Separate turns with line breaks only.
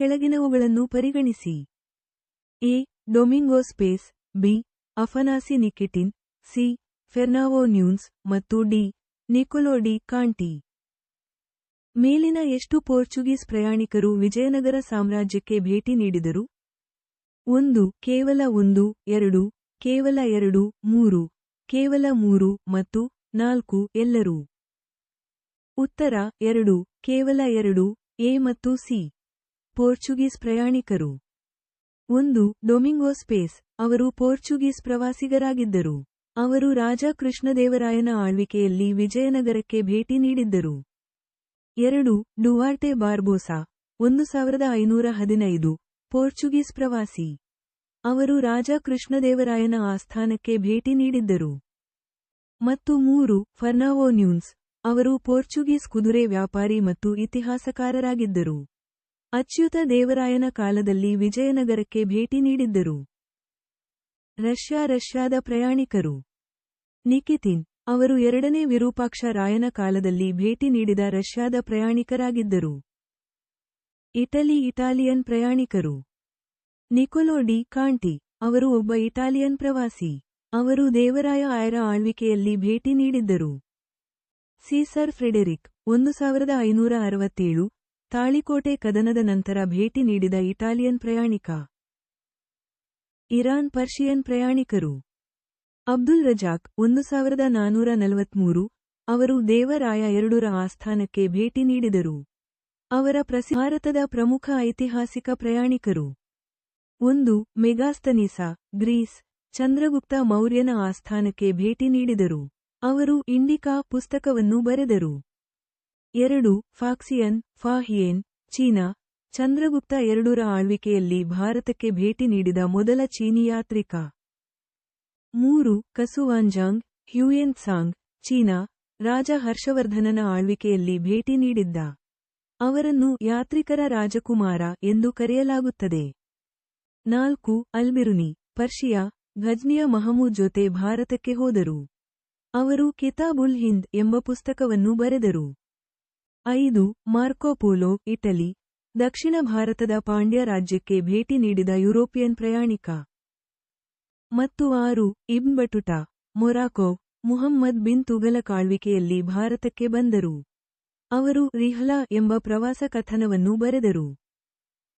ಕೆಳಗಿನವುಗಳನ್ನು ಪರಿಗಣಿಸಿ. A. Domingo ಸ್ಪೇಸ್, B. Afanasy Nikitin, C. Fernao Nunes ಮತ್ತು ಡಿ. ನಿಕೊಲೋ D Conti. ಮೇಲಿನ ಎಷ್ಟು ಪೋರ್ಚುಗೀಸ್ ಪ್ರಯಾಣಿಕರು ವಿಜಯನಗರ ಸಾಮ್ರಾಜ್ಯಕ್ಕೆ ಭೇಟಿ ನೀಡಿದರು? 1. ಕೇವಲ 1, 2, ಕೇವಲ 2, 3, ಕೇವಲ 3 ಮತ್ತು 4 ಎಲ್ಲರೂ. ಉತ್ತರ 2, ಕೇವಲ 2, ಎ ಮತ್ತು ಸಿ. ಪೋರ್ಚುಗೀಸ್ ಪ್ರಯಾಣಿಕರು. 1. ಡೊಮಿಂಗೋ ಸ್ಪೇಸ್, ಅವರು ಪೋರ್ಚುಗೀಸ್ ಪ್ರವಾಸಿಗರಾಗಿದ್ದರು. ಅವರು ರಾಜ ಕೃಷ್ಣದೇವರಾಯನ ಆಳ್ವಿಕೆಯಲ್ಲಿ ವಿಜಯನಗರಕ್ಕೆ ಭೇಟಿ ನೀಡಿದ್ದರು. 2. ಡುವಾರ್ಟೆ ಬಾರ್ಬೋಸಾ, 1515, ಪೋರ್ಚುಗೀಸ್ ಪ್ರವಾಸಿ. ಅವರು ರಾಜ ಕೃಷ್ಣದೇವರಾಯನ ಆಸ್ಥಾನಕ್ಕೆ ಭೇಟಿ ನೀಡಿದ್ದರು. ಮತ್ತು 3. ಫರ್ನಾವೋ ನ್ಯೂನ್ಸ್, ಅವರು ಪೋರ್ಚುಗೀಸ್ ಕುದುರೆ ವ್ಯಾಪಾರಿ ಮತ್ತು ಇತಿಹಾಸಕಾರರಾಗಿದ್ದರು. ಅಚ್ಯುತ ದೇವರಾಯನ ಕಾಲದಲ್ಲಿ ವಿಜಯನಗರಕ್ಕೆ ಭೇಟಿ ನೀಡಿದ್ದರು. ರಷ್ಯಾದ ಪ್ರಯಾಣಿಕರು. ನಿಕಿತಿನ್, ಅವರು ಎರಡನೇ ವಿರೂಪಾಕ್ಷ ರಾಯನ ಕಾಲದಲ್ಲಿ ಭೇಟಿ ನೀಡಿದ ರಷ್ಯಾದ ಪ್ರಯಾಣಿಕರಾಗಿದ್ದರು. ಇಟಾಲಿಯನ್ ಪ್ರಯಾಣಿಕರು. ನಿಕೊಲೋ ಡಿ ಕಾಂಟಿ, ಅವರು ಒಬ್ಬ ಇಟಾಲಿಯನ್ ಪ್ರವಾಸಿ. ಅವರು ದೇವರಾಯ ಆಯರ ಆಳ್ವಿಕೆಯಲ್ಲಿ ಭೇಟಿ ನೀಡಿದ್ದರು. ಸೀಸರ್ ಫ್ರೆಡೆರಿಕ್, 1567, ತಾಳಿಕೋಟೆ ಕದನದ ನಂತರ ಭೇಟಿ ನೀಡಿದ ಇಟಾಲಿಯನ್ ಪ್ರಯಾಣಿಕ. ಪರ್ಷಿಯನ್ ಪ್ರಯಾಣಿಕರು. ಅಬ್ದುಲ್ ರಜಾಕ್, 1443, ಅವರು ದೇವರಾಯ ಎರಡರ ಆಸ್ಥಾನಕ್ಕೆ ಭೇಟಿ ನೀಡಿದರು. ಅವರ ಭಾರತದ ಪ್ರಮುಖ ಐತಿಹಾಸಿಕ ಪ್ರಯಾಣಿಕರು. 1. ಮೆಗಾಸ್ತನೀಸ, ಗ್ರೀಸ್, ಚಂದ್ರಗುಪ್ತ ಮೌರ್ಯನ ಆಸ್ಥಾನಕ್ಕೆ ಭೇಟಿ ನೀಡಿದರು. ಅವರು ಇಂಡಿಕಾ ಪುಸ್ತಕವನ್ನು ಬರೆದರು. 2. ಫಾಹಿಯೇನ್, ಚೀನಾ, ಚಂದ್ರಗುಪ್ತ ಎರಡರ ಆಳ್ವಿಕೆಯಲ್ಲಿ ಭಾರತಕ್ಕೆ ಭೇಟಿ ನೀಡಿದ ಮೊದಲ ಚೀನಿ ಯಾತ್ರಿಕ. 3. ಕಸುವಾಂಜಾಂಗ್, ಹ್ಯುಯೆನ್ ತ್ಸಾಂಗ್, ಚೀನಾ, ರಾಜ ಹರ್ಷವರ್ಧನನ ಆಳ್ವಿಕೆಯಲ್ಲಿ ಭೇಟಿ ನೀಡಿದ್ದ. ಅವರನ್ನು ಯಾತ್ರಿಕರ ರಾಜಕುಮಾರ ಎಂದು ಕರೆಯಲಾಗುತ್ತದೆ. 4. ಅಲ್ಬಿರುನಿ, ಪರ್ಷಿಯಾ, ಘಜ್ನಿಯ ಮಹಮೂದ್ ಜೊತೆ ಭಾರತಕ್ಕೆ ಹೋದರು. ಅವರು ಕಿತಾಬುಲ್ ಹಿಂದ್ ಎಂಬ ಪುಸ್ತಕವನ್ನು ಬರೆದರು. 5. ಮಾರ್ಕೋಪೋಲೋ, ಇಟಲಿ, ದಕ್ಷಿಣ ಭಾರತದ ಪಾಂಡ್ಯ ರಾಜ್ಯಕ್ಕೆ ಭೇಟಿ ನೀಡಿದ ಯುರೋಪಿಯನ್ ಪ್ರಯಾಣಿಕ. ಮತ್ತು 6. Ibn Battuta, Morocco, Muhammad bin Tughlaq ಆಳ್ವಿಕೆಯಲ್ಲಿ ಭಾರತಕ್ಕೆ ಬಂದರು. ಅವರು ರಿಹ್ಲಾ ಎಂಬ ಪ್ರವಾಸ ಕಥನವನ್ನು ಬರೆದರು.